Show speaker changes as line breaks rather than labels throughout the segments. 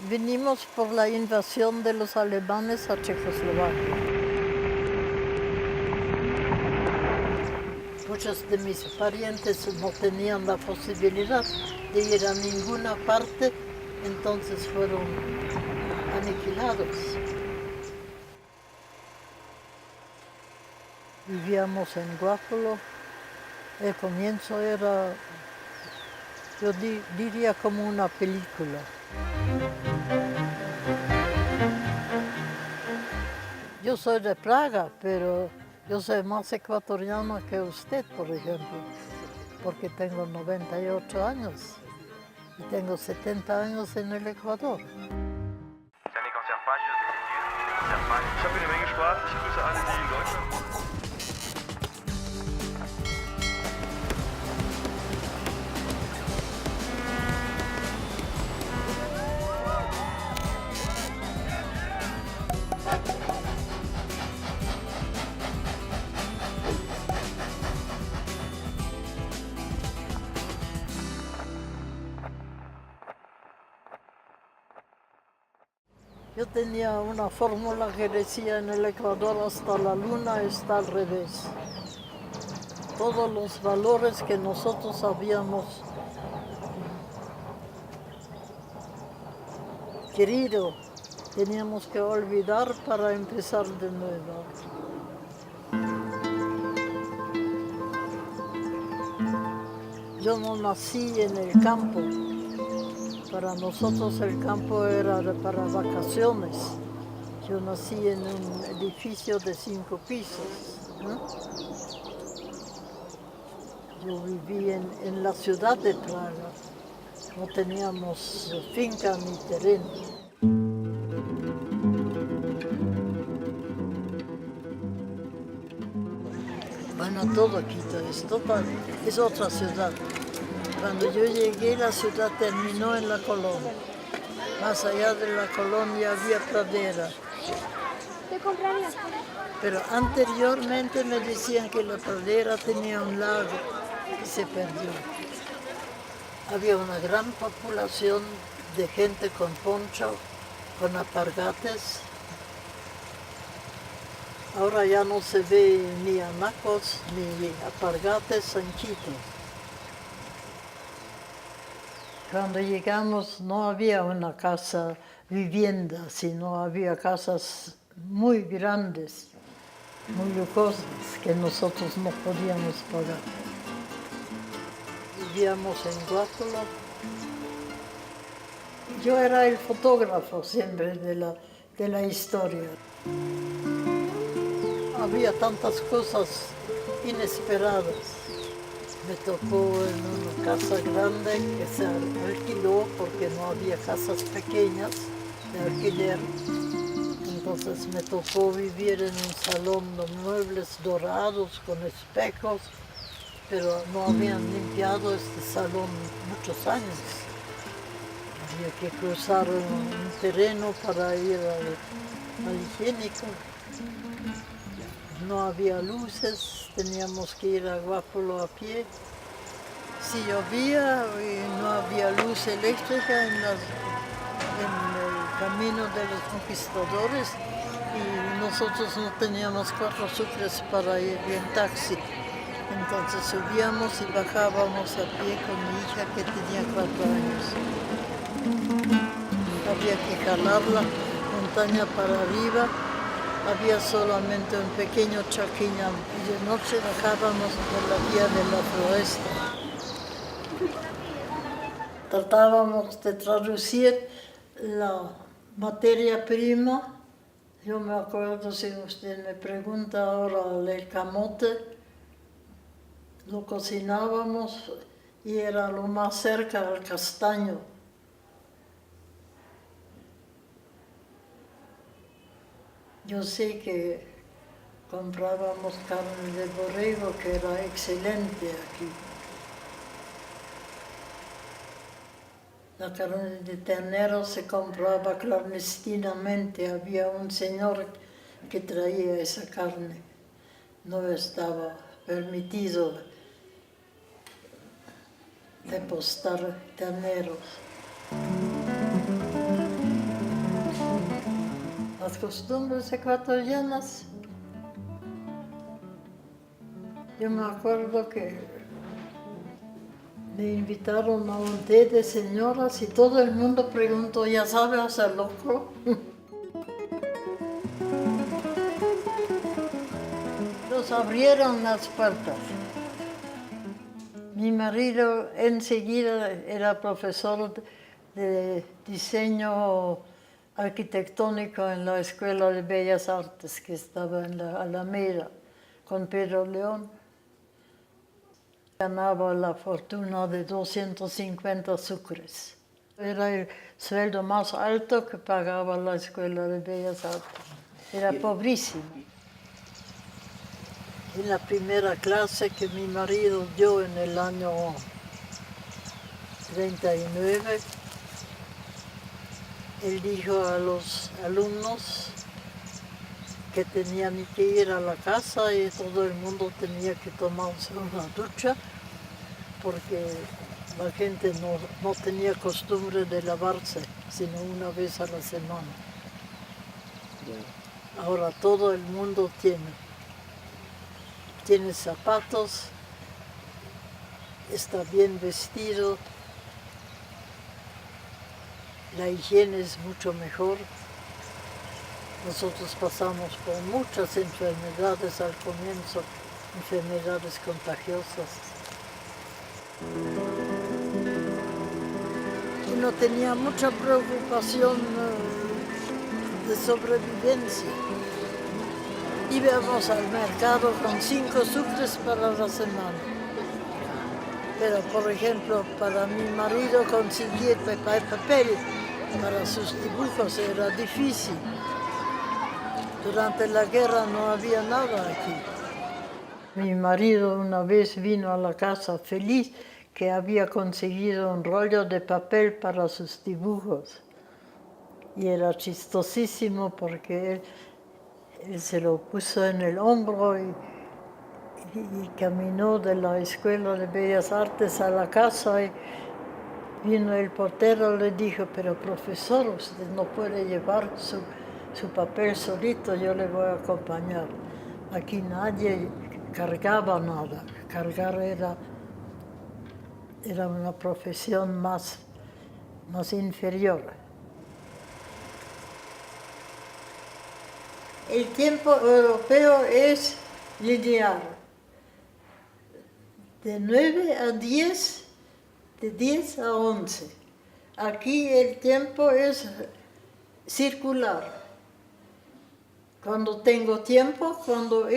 Vinimos por la invasión de los alemanes a Checoslovaquia. Muchos de mis parientes no tenían la posibilidad de ir a ninguna parte, entonces fueron aniquilados. Vivíamos en Guápulo. El comienzo era, yo diría, como una película. Yo soy de Praga, pero yo soy más ecuatoriana que usted, por ejemplo, porque tengo 98 años y tengo 70 años en el Ecuador.
Ich habe eine Menge Spaß. Ich grüße alle, die in Deutschland.
Yo tenía una fórmula que decía: en el Ecuador hasta la luna está al revés. Todos los valores que nosotros habíamos querido teníamos que olvidar para empezar de nuevo. Yo no nací en el campo. Para nosotros el campo era para vacaciones. Yo nací en un edificio de 5 pisos, ¿no? Yo viví en la ciudad de Praga. No teníamos finca ni terreno. Bueno, todo Quito es otra ciudad. Cuando yo llegué, la ciudad terminó en la colonia. Más allá de la colonia había pradera.
¿Te comprarías?
Pero anteriormente me decían que la pradera tenía un lago y se perdió. Había una gran población de gente con poncho, con alpargates. Ahora ya no se ve ni anacos ni alpargates en Quito. Cuando llegamos no había una casa vivienda, sino había casas muy grandes, muy lujosas, que nosotros no podíamos pagar. Vivíamos en Guápulo. Yo era el fotógrafo siempre de la historia. Había tantas cosas inesperadas. Me tocó en una casa grande que se alquiló porque no había casas pequeñas de alquiler. Entonces me tocó vivir en un salón de muebles dorados con espejos, pero no habían limpiado este salón muchos años. Había que cruzar un terreno para ir al higiénico. No había luces, teníamos que ir a Guápulo a pie. Si llovía y no había luz eléctrica en el camino de los conquistadores y nosotros no teníamos 4 sucres para ir en taxi. Entonces subíamos y bajábamos a pie con mi hija que tenía 4 años. Había que jalar la montaña para arriba. Había solamente un pequeño chaquiñán y de noche bajábamos por la vía de la floresta. Tratábamos de traducir la materia prima. Yo me acuerdo, si usted me pregunta ahora, el camote, lo cocinábamos y era lo más cerca al castaño. Yo sé que comprábamos carne de borrego, que era excelente aquí. La carne de ternero se compraba clandestinamente. Había un señor que traía esa carne. No estaba permitido depostar terneros. Las costumbres ecuatorianas. Yo me acuerdo que me invitaron a un té de señoras y todo el mundo preguntó, ¿ya sabe hacer locro? Nos abrieron las puertas. Mi marido enseguida era profesor de diseño arquitectónico en la Escuela de Bellas Artes que estaba en la Alameda con Pedro León. Ganaba la fortuna de 250 sucres. Era el sueldo más alto que pagaba la Escuela de Bellas Artes. Era pobrísimo. En la primera clase que mi marido dio en el año 39, él dijo a los alumnos que tenían que ir a la casa y todo el mundo tenía que tomarse una ducha porque la gente no tenía costumbre de lavarse, sino una vez a la semana. Ahora todo el mundo tiene zapatos, está bien vestido, la higiene es mucho mejor. Nosotros pasamos por muchas enfermedades al comienzo, enfermedades contagiosas. Uno tenía mucha preocupación de sobrevivencia. Íbamos al mercado con 5 sucres para la semana. Pero, por ejemplo, para mi marido conseguir papel para sus dibujos era difícil. Durante la guerra no había nada aquí. Mi marido una vez vino a la casa feliz que había conseguido un rollo de papel para sus dibujos. Y era chistosísimo porque él se lo puso en el hombro y caminó de la Escuela de Bellas Artes a la casa y vino el portero y le dijo, pero profesor, usted no puede llevar su papel solito, yo le voy a acompañar. Aquí nadie cargaba nada, cargar era una profesión más inferior. El tiempo europeo es lineal, de 9 a 10, de 10 a 11. Aquí el tiempo es circular. Cuando tengo tiempo, cuando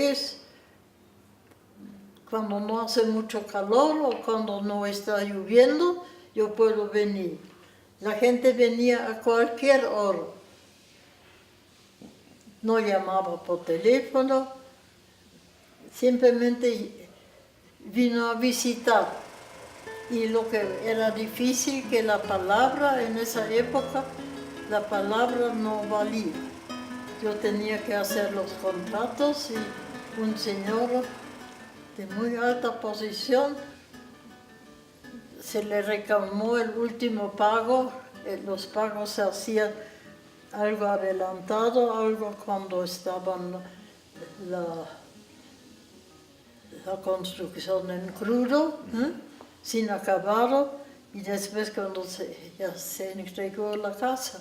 no hace mucho calor o cuando no está lloviendo, yo puedo venir. La gente venía a cualquier hora. No llamaba por teléfono, simplemente vino a visitar. Y lo que era difícil, que la palabra en esa época, la palabra no valía. Yo tenía que hacer los contratos y un señor de muy alta posición se le reclamó el último pago. Los pagos se hacían algo adelantado, algo cuando estaban la construcción en crudo, sin acabado, y después cuando ya se entregó la casa.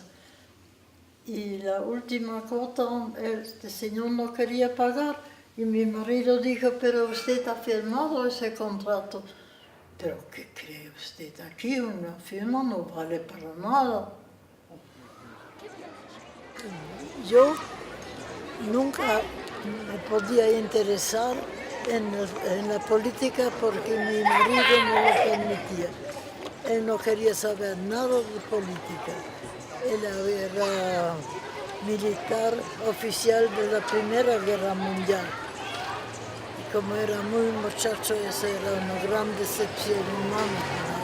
Y la última cuota, este señor no quería pagar, y mi marido dijo, pero usted ha firmado ese contrato. ¿Pero qué cree usted? Aquí una firma no vale para nada. Yo nunca me podía interesar en la política porque mi marido no lo permitía. Él no quería saber nada de política. Él era militar oficial de la Primera Guerra Mundial. Y como era muy muchacho, esa era una gran decepción humana para él.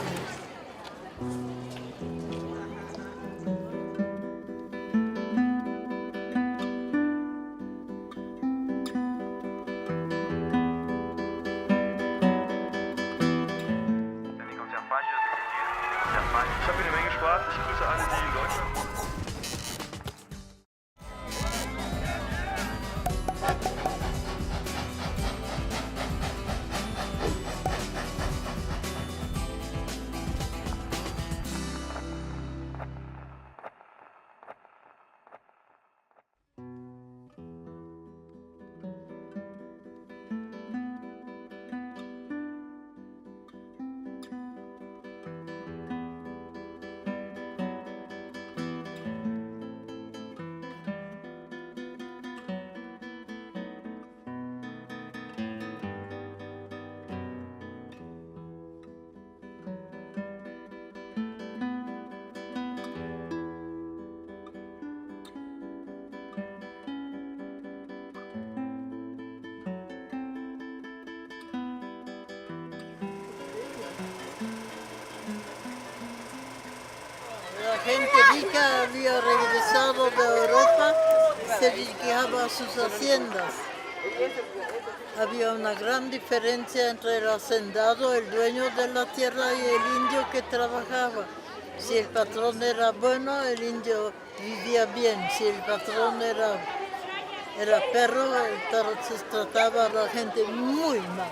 Ich habe jede Menge Spaß. Ich grüße alle, die Leute.
América había regresado de Europa, se dedicaba a sus haciendas. Había una gran diferencia entre el hacendado, el dueño de la tierra, y el indio que trabajaba. Si el patrón era bueno, el indio vivía bien. Si el patrón era perro, entonces trataba a la gente muy mal.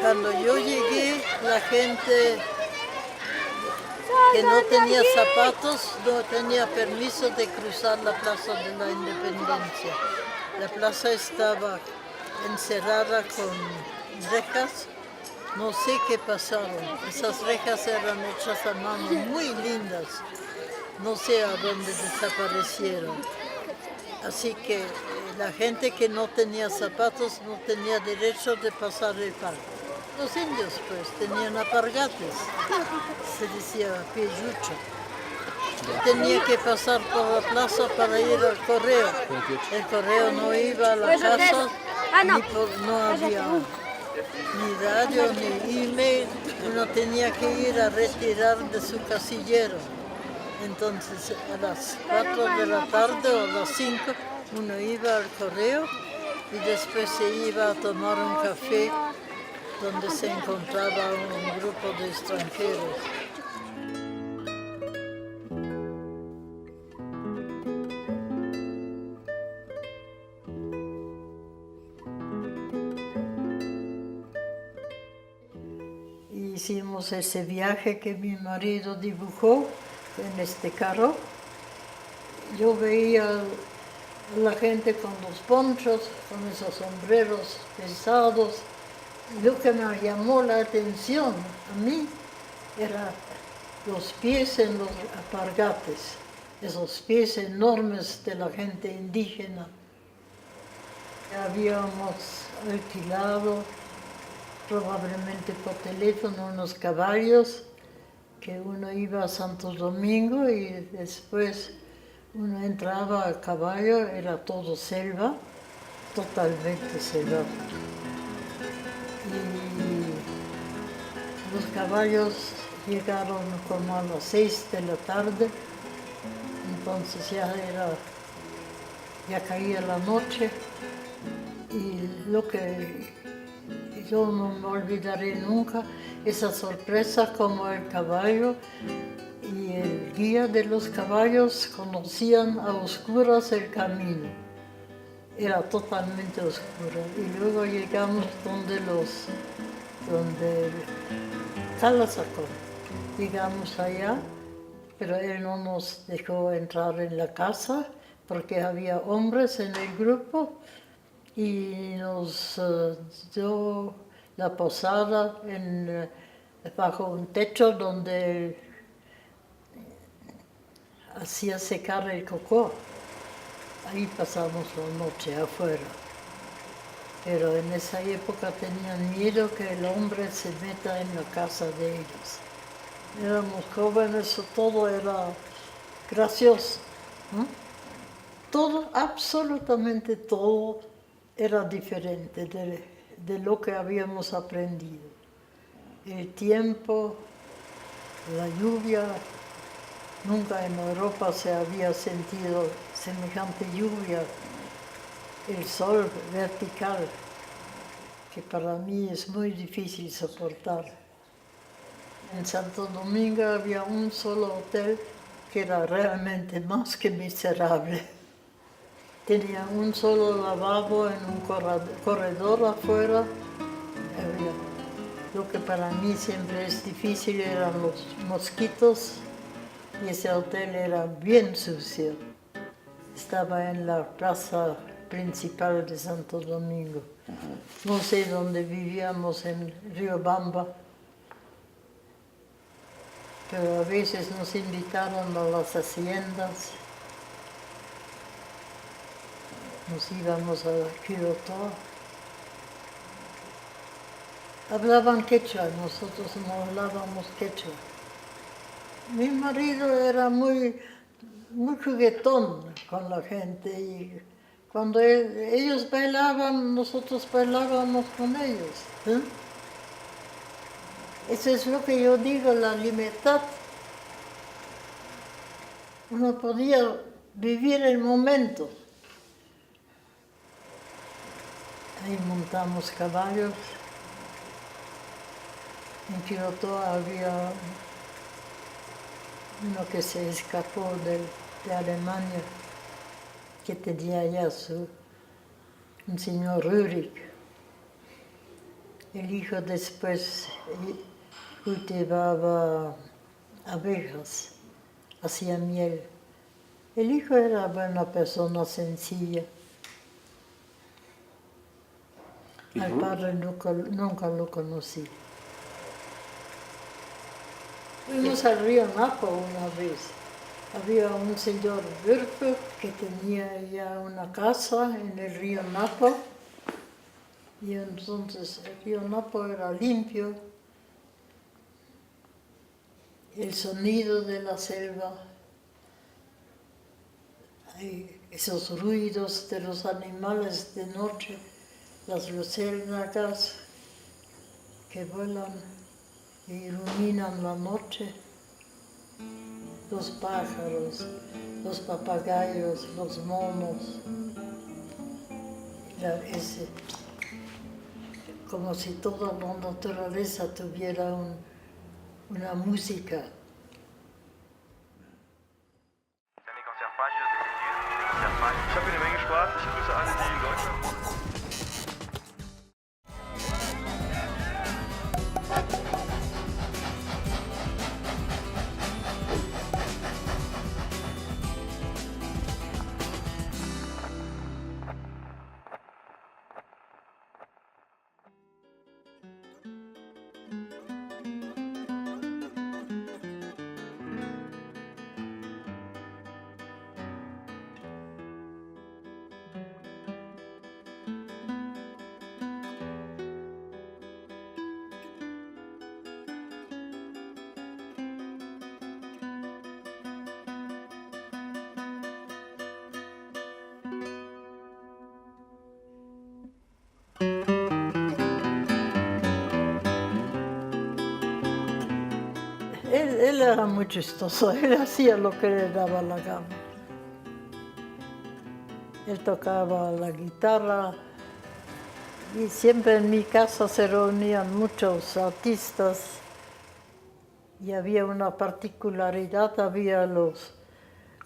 Cuando yo llegué, la gente que no tenía zapatos no tenía permiso de cruzar la Plaza de la Independencia. La plaza estaba encerrada con rejas. No sé qué pasaron. Esas rejas eran hechas a mano, muy lindas. No sé a dónde desaparecieron. Así que la gente que no tenía zapatos no tenía derecho de pasar el parque. Los indios pues tenían alpargates, se decía piejucho. Tenía que pasar por la plaza para ir al correo. El correo no iba a la casa, no había ni radio ni email. Uno tenía que ir a retirar de su casillero. Entonces a las 4 de la tarde o a las 5 uno iba al correo y después se iba a tomar un café donde se encontraba un grupo de extranjeros. Hicimos ese viaje que mi marido dibujó en este carro. Yo veía a la gente con los ponchos, con esos sombreros pesados. Lo que me llamó la atención a mí era los pies en los alpargates, esos pies enormes de la gente indígena. Habíamos alquilado probablemente por teléfono unos caballos, que uno iba a Santo Domingo y después uno entraba al caballo, era todo selva, totalmente selva. Y los caballos llegaron como a las 6 de la tarde, entonces ya caía la noche, y lo que yo no me olvidaré nunca, esa sorpresa como el caballo y el guía de los caballos conocían a oscuras el camino. Era totalmente oscuro. Y luego llegamos donde Calazacón. Llegamos allá, pero él no nos dejó entrar en la casa porque había hombres en el grupo y nos dio la posada bajo un techo donde él hacía secar el cocó. Ahí pasamos la noche afuera. Pero en esa época tenían miedo que el hombre se meta en la casa de ellos. Éramos jóvenes, todo era gracioso, ¿no? Todo, absolutamente todo, era diferente de lo que habíamos aprendido. El tiempo, la lluvia, nunca en Europa se había sentido semejante lluvia, el sol vertical, que para mí es muy difícil soportar. En Santo Domingo había un solo hotel que era realmente más que miserable. Tenía un solo lavabo en un corredor afuera. Lo que para mí siempre es difícil eran los mosquitos, y ese hotel era bien sucio. Estaba en la plaza principal de Santo Domingo. No sé dónde vivíamos, en Riobamba, pero a veces nos invitaron a las haciendas. Nos íbamos a Quirotó. Hablaban quechua, nosotros no hablábamos quechua. Mi marido era muy juguetón con la gente, y cuando ellos bailaban, nosotros bailábamos con ellos. ¿Eh? Eso es lo que yo digo, la libertad Uno podía vivir el momento. Ahí montamos caballos. En Kyoto había uno que se escapó de Alemania, que tenía ya un señor Rührig. El hijo después cultivaba abejas, hacía miel. El hijo era una persona sencilla. Al padre nunca lo conocí. Fuimos al río Napo una vez. Había un señor Würfel que tenía ya una casa en el río Napo. Y entonces el río Napo era limpio. El sonido de la selva, esos ruidos de los animales de noche, las luciérnagas que vuelan e iluminan la noche, los pájaros, los papagayos, los monos, como si toda la naturaleza tuviera una música.
Danny Conservage, Danny Conservage. Ich habe hier eine Menge Spaß. Ich grüße alle, die in Deutschland.
Él era muy chistoso, él hacía lo que le daba la gana. Él tocaba la guitarra y siempre en mi casa se reunían muchos artistas y había una particularidad, había los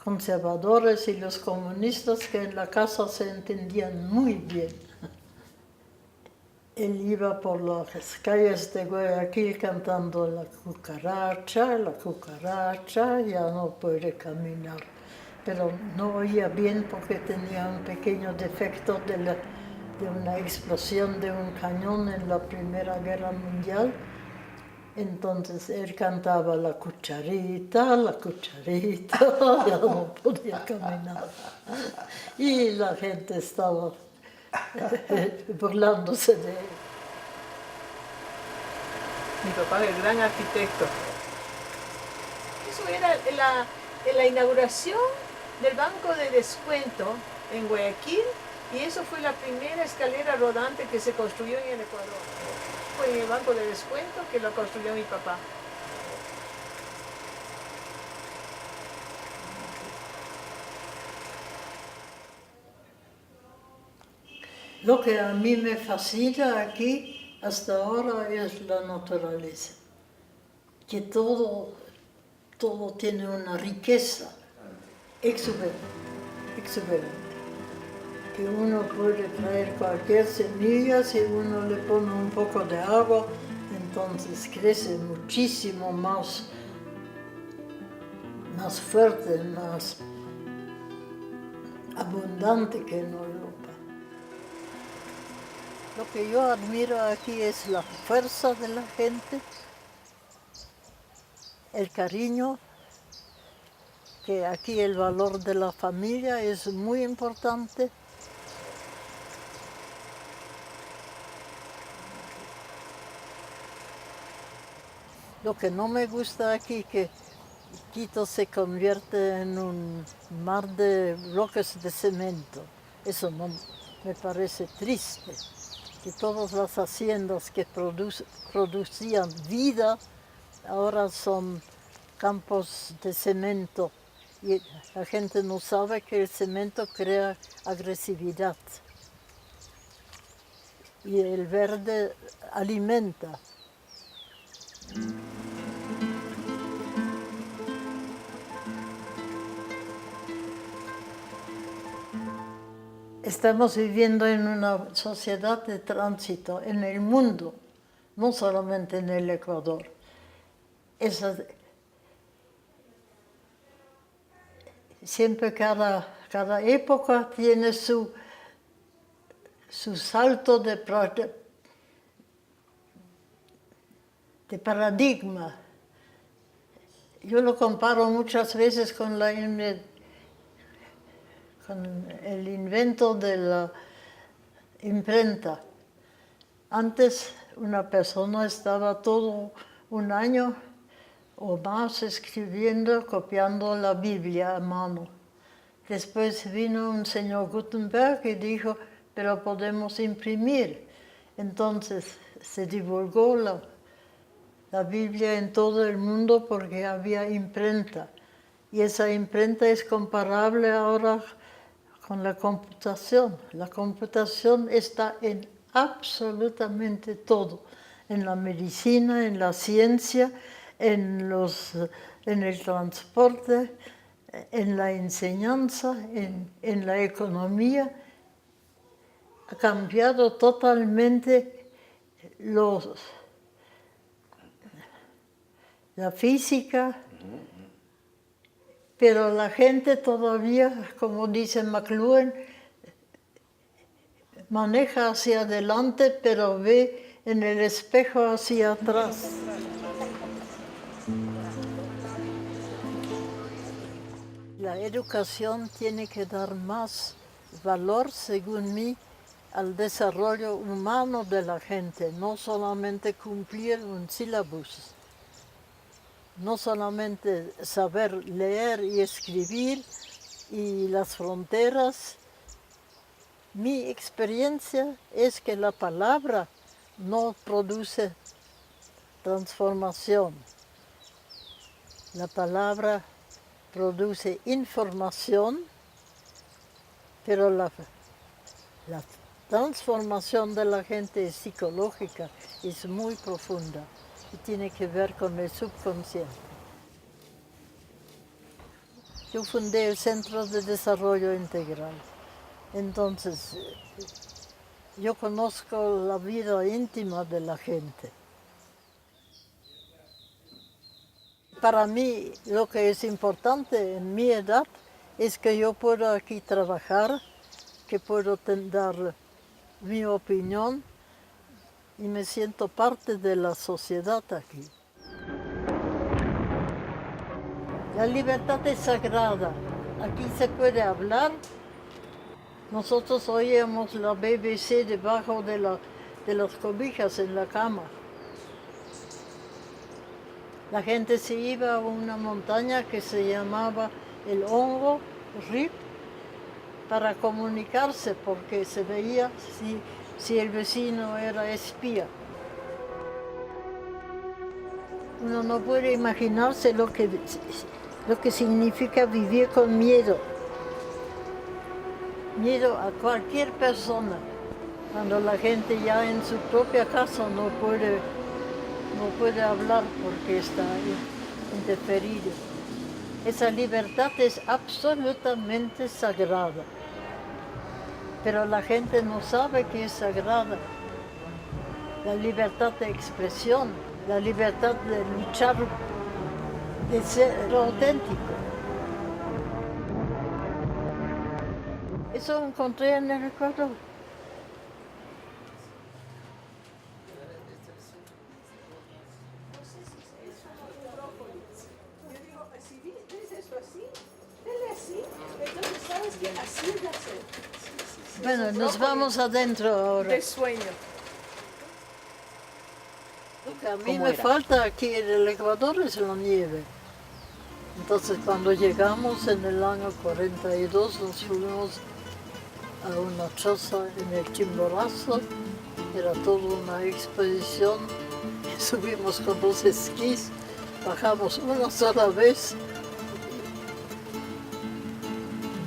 conservadores y los comunistas que en la casa se entendían muy bien. Él iba por las calles de Guayaquil cantando la cucaracha, ya no puede caminar. Pero no oía bien porque tenía un pequeño defecto de una explosión de un cañón en la Primera Guerra Mundial. Entonces él cantaba la cucharita, ya no podía caminar. Y la gente estaba burlándose de él.
Mi papá es el gran arquitecto. Eso era en la inauguración del Banco de Descuento en Guayaquil, y eso fue la primera escalera rodante que se construyó en el Ecuador. Fue en el Banco de Descuento que lo construyó mi papá.
Lo que a mí me fascina aquí hasta ahora es la naturaleza, que todo tiene una riqueza exuberante, que uno puede traer cualquier semilla, si uno le pone un poco de agua, entonces crece muchísimo más fuerte, más abundante que en Europa. Lo que yo admiro aquí es la fuerza de la gente, el cariño, que aquí el valor de la familia es muy importante. Lo que no me gusta aquí es que Quito se convierte en un mar de bloques de cemento. Eso no, me parece triste. Que todas las haciendas que producían vida ahora son campos de cemento Y la gente no sabe que el cemento crea agresividad. Y el verde alimenta. Estamos viviendo en una sociedad de tránsito en el mundo, no solamente en el Ecuador. Siempre cada época tiene su salto de paradigma. Yo lo comparo muchas veces con el invento de la imprenta. Antes una persona estaba todo un año o más escribiendo, copiando la Biblia a mano. Después vino un señor Gutenberg y dijo, pero podemos imprimir. Entonces se divulgó la Biblia en todo el mundo porque había imprenta. Y esa imprenta es comparable ahora con la computación. La computación está en absolutamente todo, en la medicina, en la ciencia, en el transporte, en la enseñanza, en la economía. Ha cambiado totalmente la física, pero la gente todavía, como dice McLuhan, maneja hacia adelante, pero ve en el espejo hacia atrás. La educación tiene que dar más valor, según mí, al desarrollo humano de la gente, no solamente cumplir un sílabus. No solamente saber leer y escribir y las fronteras. Mi experiencia es que la palabra no produce transformación. La palabra produce información, pero la transformación de la gente es psicológica, es muy profunda. Y tiene que ver con el subconsciente. Yo fundé el Centro de Desarrollo Integral. Entonces, yo conozco la vida íntima de la gente. Para mí, lo que es importante en mi edad es que yo pueda aquí trabajar, que puedo dar mi opinión, y me siento parte de la sociedad aquí. La libertad es sagrada. Aquí se puede hablar. Nosotros oíamos la BBC debajo de las cobijas en la cama. La gente se iba a una montaña que se llamaba el Hongo Rip para comunicarse, porque se veía si el vecino era espía. Uno no puede imaginarse lo que significa vivir con miedo. Miedo a cualquier persona. Cuando la gente ya en su propia casa no puede hablar porque está interferido. Esa libertad es absolutamente sagrada. Pero la gente no sabe que es sagrada. La libertad de expresión, la libertad de luchar, de ser auténtico. Eso encontré en el Ecuador. Bueno, nos vamos adentro ahora.
De sueño.
Lo que a mí me falta aquí en el Ecuador es la nieve. Entonces cuando llegamos en el año 42 nos fuimos a una choza en el Chimborazo. Era toda una expedición. Subimos con los esquís, bajamos una sola vez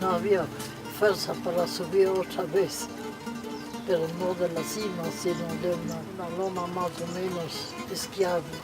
no había fuerza para subir otra vez, pero no de la cima, sino de una loma más o menos esquiable.